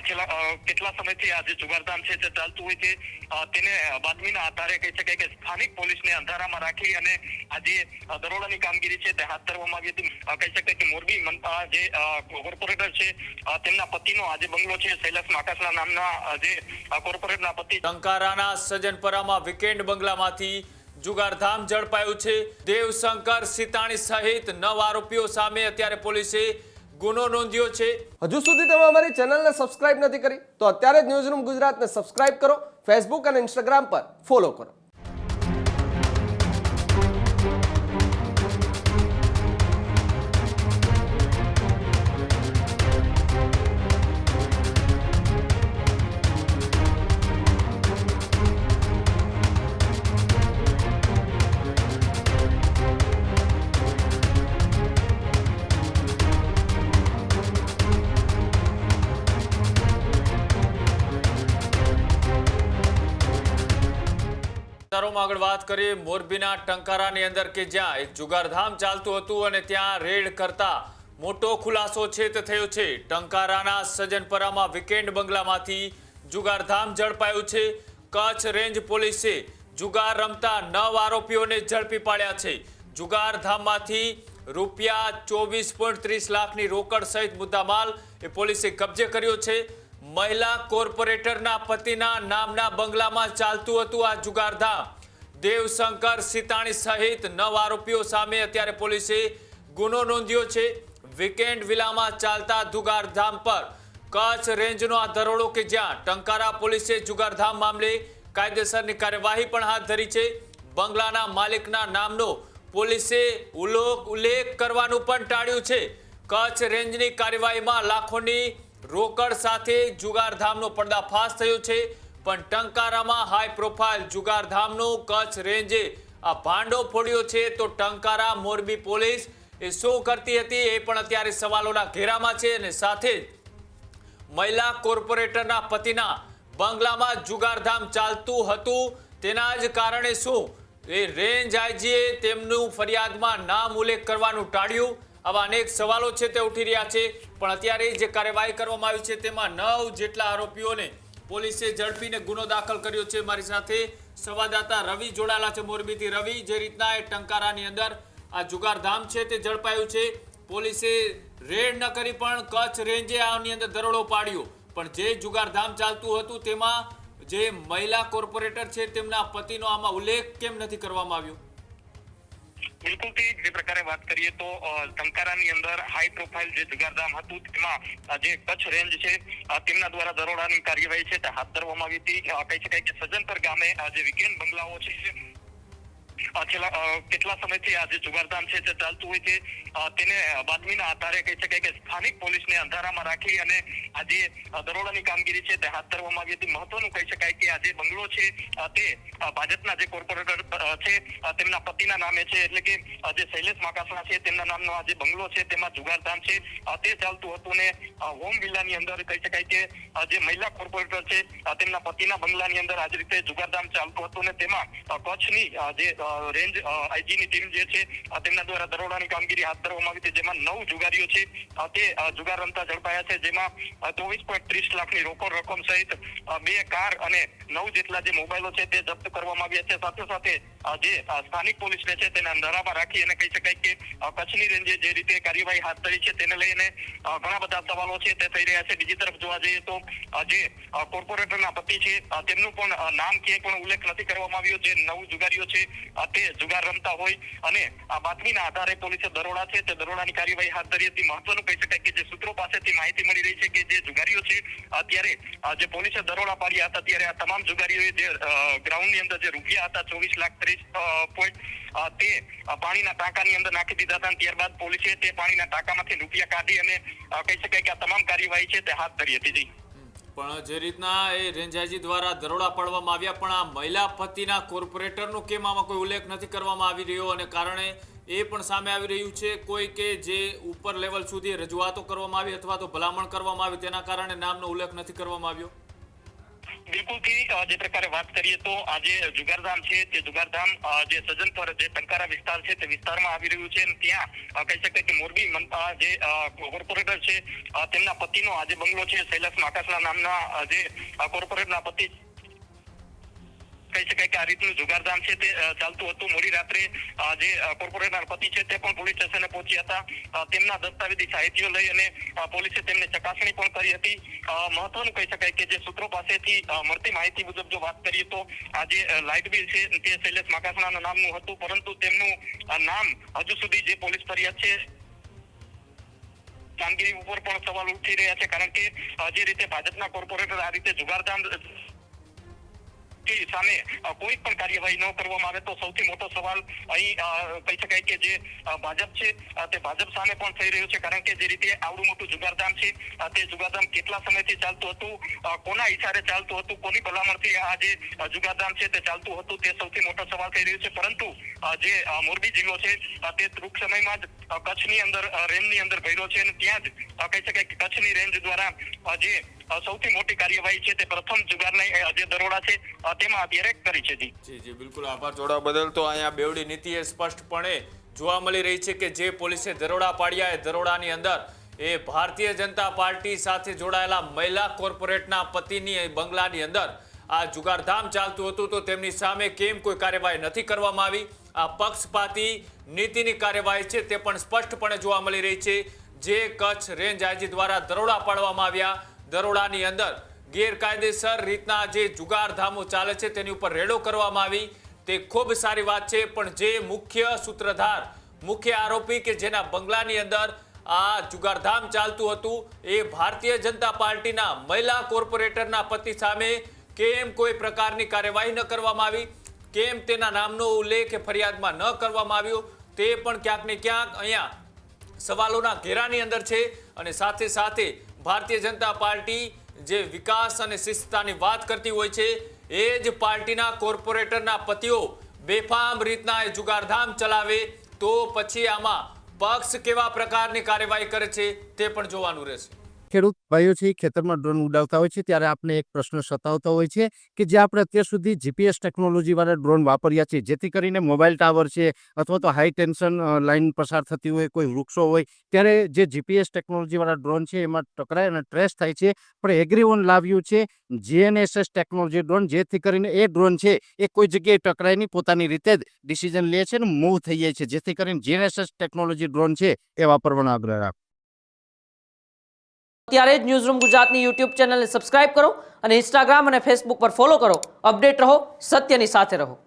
છેલ્લા કેટલા સમયથી આ જે જુગારધામ છે તે ચાલતું હોય છે તેને બાતમીના આધારે કહી શકાય કે સ્થાનિક પોલીસને અંધારામાં રાખી અને આ જે દરોડાની કામગીરી છે તે હાથ ધરવામાં આવી હતી. કહી શકાય કે મોરબી મનપા જે કોર્પોરેટર છે તેમના પતિનો આજે બંગલો છે શૈલેષ માકાસલા નામના જે કોર્પોરેટરના પતિ ટંકારાના સજનપરામાં વીકેન્ડ બંગલામાંથી જુગારધામ ઝડપાયું છે. દેવશંકર સિતાણી સહિત 9 આરોપીઓ સામે અત્યારે પોલીસે ગુનો નોંધ્યો છે. હજુ સુધી તમે અમારી ચેનલને સબસ્ક્રાઇબ નથી કરી તો અત્યારે જ ન્યૂઝરૂમ ગુજરાતને સબસ્ક્રાઇબ કરો, ફેસબુક અને ઇન્સ્ટાગ્રામ પર ફોલો કરો. આગળ વાત કરીએ મોરબીના ટંકારાની અંદર કે જ્યાં એક જુગારધામ ચાલતું હતું અને ત્યાં રેડ કરતા મોટો ખુલાસો છે તે થયો છે. ટંકારાના સજનપરામાં વીકેન્ડ બંગલામાંથી જુગારધામ ઝડપાયું છે. કચ્છ રેન્જ પોલીસે જુગાર રમતા 9 આરોપીઓને ઝડપી પાડ્યા છે. જુગારધામમાંથી રૂપિયા 24.30 લાખની રોકડ સહિત મુદ્દામાલ એ પોલીસે કબજે કર્યો છે. મહિલા કોર્પોરેટરના પતિના નામના બંગલામાં ચાલતું હતું આ જુગારધામ. દેવશંકર સિતાણી સહિત 9 આરોપીઓ સામે અત્યારે પોલીસે ગુનો નોંધ્યો છે. વીકેન્ડ વિલામાં ચાલતા જુગારધામ પર કચ્છ રેન્જનો આ દરોડો કે જ્યાં ટંકારા પોલીસે જુગારધામ મામલે કાયદેસરની કાર્યવાહી પણ હાથ ધરી છે. બંગલાના માલિકના નામનો પોલીસે ઉલ્લેખ કરવાનું પણ ટાળ્યું છે. કચ્છ રેન્જની કાર્યવાહીમાં લાખોની રોકડ સાથે જુગારધામનો પર્દાફાશ થયો છે. પણ ટંકારામાં હાઈ પ્રોફાઇલ જુગારધામનો કચ્છ રેન્જે આ ભાંડો ફોડ્યો છે. તો ટંકારા મોરબી પોલીસ એ શું કરતી હતી એ પણ અત્યારે સવાલોના ઘેરામાં છે. અને સાથે જ મહિલા કોર્પોરેટરના પતિના બંગલામાં જુગારધામ ચાલતું હતું તેના જ કારણે શું એ રેન્જ આઈજીએ તેમનું ફરિયાદમાં નામ ઉલ્લેખ કરવાનું ટાળ્યું. આવા અનેક સવાલો છે તે ઉઠી રહ્યા છે. પણ અત્યારે જે કાર્યવાહી કરવામાં આવી છે તેમાં 9 જેટલા આરોપીઓને પોલીસે ઝડપીને ગુનો દાખલ કર્યો છે. મારી સાથે સંવાદદાતા રવિ જોડાયેલા છે મોરબીથી. રવિ, જે રીતના એ ટંકારાની અંદર આ જુગારધામ છે તે ઝડપાયું છે, પોલીસે રેડ ન કરી પણ કચ્છ રેન્જે આની અંદર દરોડો પાડ્યો. પણ જે જુગારધામ ચાલતું હતું તેમાં જે મહિલા કોર્પોરેટર છે તેમના પતિનો આમાં ઉલ્લેખ કેમ નથી કરવામાં આવ્યો? બિલકુલ જે પ્રકારે વાત કરીએ તો ટંકારાની અંદર હાઈ પ્રોફાઇલ જે જુગારધામ હતું તેમાં જે કચ્છ રેન્જ છે તેમના દ્વારા દરોડાની કાર્યવાહી છે તે હાથ ધરવામાં આવી હતી. કહી શકાય કે સજનપર ગામે જે વીકેન્ડ બંગલાઓ છે છેલ્લા કેટલા સમયથી આ જે જુગારધામ છે તે ચાલતું હોય છે તેને બાતમીના આધારે કહી શકાય કે સ્થાનિક પોલીસને અંધારામાં રાખી અને આ જે દરોડાની કામગીરી છે તે હાથ ધરવામાં આવી હતી. મહત્વનું કહી શકાય કે આ જે બંગલો છે તે ભાજપના જે કોર્પોરેટર છે તેમના પતિના નામે છે, એટલે કે જે શૈલેષ માકાસલા છે તેમના નામનો આ જે બંગલો છે તેમાં જુગારધામ છે તે ચાલતું હતું. ને હોમ વિલાની અંદર કહી શકાય કે જે મહિલા કોર્પોરેટર છે તેમના પતિના બંગલાની અંદર આ જ રીતે જુગારધામ ચાલતું હતું. ને તેમાં કચ્છની જે રેન્જ આઈજીની ટીમ જે છે તેમના દ્વારા દરોડાની કામગીરી હાથ ધરવામાં આવી હતી. જેમાં 9 જુગારીઓ છે તે જુગાર રમતા ઝડપાયા છે. જેમાં 24.30 લાખની રોકડ રકમ સહિત 2 કાર અને 9 જેટલા જે મોબાઈલો છે તે જપ્ત કરવામાં આવ્યા છે. સાથે સાથે જે સ્થાનિક પોલીસને છે તેને અંધારામાં રાખી અને કહી શકાય કે કચ્છની રેન્જે જે રીતે કાર્યવાહી હાથ ધરી છે તેને લઈને ઘણા બધા સવાલો છે તે થઈ રહ્યા છે. બીજી તરફ જોવા જઈએ તો જે કોર્પોરેટરના પતિ છે તેમનું પણ નામ ક્યાંય પણ ઉલ્લેખ નથી કરવામાં આવ્યો. જે 9 જુગારીઓ છે તે જુગાર રમતા હોય અને આ બાતમીના આધારે પોલીસે દરોડા છે તે દરોડાની કાર્યવાહી હાથ ધરી હતી. મહત્વનું કહી શકાય કે જે સૂત્રો પાસેથી માહિતી મળી રહી છે કે જે જુગારીઓ છે અત્યારે જે પોલીસે દરોડા પાડ્યા હતા ત્યારે આ તમામ જુગારીઓએ જે ગ્રાઉન્ડની અંદર જે રૂપિયા હતા 24,30,00,000 તે પાણીના ટાંકાની અંદર નાખી દીધા હતા. ત્યારબાદ પોલીસે તે પાણીના ટાંકામાંથી રૂપિયા કાઢી અને કહી શકાય કે આ તમામ કાર્યવાહી છે તે હાથ ધરી હતી. પણ જે રીતના એ રેન્જાજી દ્વારા દરોડા પાડવામાં આવ્યા પણ આ મહિલા પતિના કોર્પોરેટરનો કેમ આમાં કોઈ ઉલ્લેખ નથી કરવામાં આવી રહ્યો? અને કારણે એ પણ સામે આવી રહ્યું છે કોઈ કે જે ઉપર લેવલ સુધી રજૂઆતો કરવામાં આવી અથવા તો ભલામણ કરવામાં આવી તેના કારણે નામનો ઉલ્લેખ નથી કરવામાં આવ્યો. બિલકુલથી જે પ્રકારે વાત કરીએ તો આ જે જુગારધામ છે તે જુગારધામ જે સજ્જનપર જે ટંકારા વિસ્તાર છે તે વિસ્તારમાં આવી રહ્યું છે અને ત્યાં કહી શકાય કે મોરબી મનપા જે કોર્પોરેટર છે તેમના પતિનો આ જે બંગલો છે શૈલેષ માકાસના નામના જે કોર્પોરેટરના પતિ કહી શકાય કે આ રીતનું જુગારધામ છે તે ચાલતું હતું. મોડી રાત્રે જે કોર્પોરેટરના પતિ છે તે પણ પોલીસ સ્ટેશને પહોંચ્યા હતા. તેમના દસ્તાવેજી સાહિત્યો લઈ અને પોલીસે તેમને ચકાસણી પણ કરી હતી. મહત્વનું કહી શકાય કે જે સૂત્રો પાસેથી મળતી માહિતી મુજબ જો વાત કરીએ તો આ જે લાઇટ બિલ છે તે શૈલેષ માકાસના નામનું હતું, પરંતુ તેમનું નામ હજુ સુધી જે પોલીસ ફરિયાદ છે કામગીરી ઉપર પણ સવાલ ઉઠી રહ્યા છે, કારણ કે જે રીતે ભાજપના કોર્પોરેટર આ રીતે જુગારધામ સામે કોઈ પણ કાર્યવાહી ન કરવામાં આવે તો સૌથી મોટો સવાલ અહીં કહી શકાય કે જે ભાજપ છે તે ભાજપ સામે પણ થઈ રહ્યું છે, કારણ કે જે રીતે આવડું મોટું જુગારધામ છે તે જુગારધામ કેટલા સમયથી ચાલતું હતું, કોના ઈશારે ચાલતું હતું, કોની ભલામણથી આ જે જુગારધામ છે તે ચાલતું હતું, તે સૌથી મોટો સવાલ થઈ રહ્યો છે. પરંતુ જે મોરબી જિલ્લો છે તે ટૂંક સમયમાં જ કચ્છની અંદર રેન્જની અંદર ભર્યો છે અને ત્યાં જ કહી શકાય કે કચ્છની રેન્જ દ્વારા જે સૌથી મોટી કાર્યવાહી છે તે પ્રથમ જુગારના જે દરોડા છે તેમાં અત્યારે કરી છે. જી બિલકુલ, આભાર જોડાવા બદલ. તો અહીંયા બેવડી નીતિ એ સ્પષ્ટપણે જોવા મળી રહી છે કે જે પોલીસે દરોડા પાડ્યા એ દરોડાની અંદર એ ભારતીય જનતા પાર્ટી સાથે જોડાયેલા મહિલા કોર્પોરેટના પતિની બંગલાની અંદર આ જુગારધામ ચાલતું હતું, તો તેમની સામે કેમ કોઈ કાર્યવાહી નથી કરવામાં આવી? આ પક્ષપાતી નીતિની કાર્યવાહી છે તે પણ સ્પષ્ટપણે જોવા મળી રહી છે. જે કચ્છ રેન્જ આઈજી દ્વારા દરોડા પાડવામાં આવ્યા, દરોડાની અંદર ગેરકાયદેસર રીતના જે જુગારધામો ચાલે છે તેની ઉપર રેડો કરવામાં આવી, તે ખૂબ સારી વાત છે. પણ જે મુખ્ય સૂત્રધાર, મુખ્ય આરોપી કે જેના બંગલાની અંદર આ જુગારધામ ચાલતું હતું એ ભારતીય જનતા પાર્ટીના મહિલા કોર્પોરેટરના પતિ સામે કેમ કોઈ પ્રકારની કાર્યવાહી ન કરવામાં આવી, કેમ તેના નામનો ઉલ્લેખ ફરિયાદમાં ન કરવામાં આવ્યો, તે પણ ક્યાંક ને ક્યાંક અહીંયા સવાલોના ઘેરાની અંદર છે. અને સાથે સાથે ભારતીય જનતા પાર્ટી જે વિકાસ અને શિસ્તતાની વાત કરતી હોય છે એ જ પાર્ટીના કોર્પોરેટરના પતિઓ બેફામ રીતના એ જુગારધામ ચલાવે તો પછી આમાં પક્ષ કેવા પ્રકારની કાર્યવાહી કરે છે તે પણ જોવાનું રહેશે. ખેડૂત ભાઈઓ છે ખેતરમાં ડ્રોન ઉડાવતા હોય છે ત્યારે આપણે એક પ્રશ્ન સતાવતો હોય છે કે જે આપણે અત્યાર સુધી જીપીએસ ટેકનોલોજી વાળા ડ્રોન વાપર્યા છે, જેથી કરીને મોબાઈલ ટાવર છે અથવા તો હાઈ ટેન્શન લાઈન પસાર થતી હોય, કોઈ વૃક્ષો હોય, ત્યારે જે જીપીએસ ટેકનોલોજી વાળા ડ્રોન છે એમાં ટકરાય અને ટ્રેસ થાય છે. પણ એગ્રીવન લાવ્યું છે જીએનએસએસ ટેકનોલોજી ડ્રોન, જેથી કરીને એ ડ્રોન છે એ કોઈ જગ્યાએ ટકરાય નહીં, પોતાની રીતે જ ડિસિઝન લે છે અને મૂવ થઈ જાય છે, જેથી કરીને જીએનએસએસ ટેકનોલોજી ડ્રોન છે એ વાપરવાનો આગ્રહ રાખો. અત્યારે જ ન્યૂઝરૂમ ગુજરાતની યુટ્યુબ ચેનલને સબસ્ક્રાઇબ કરો અને ઇન્સ્ટાગ્રામ અને ફેસબુક પર ફોલો કરો. અપડેટ રહો, સત્યની સાથે રહો.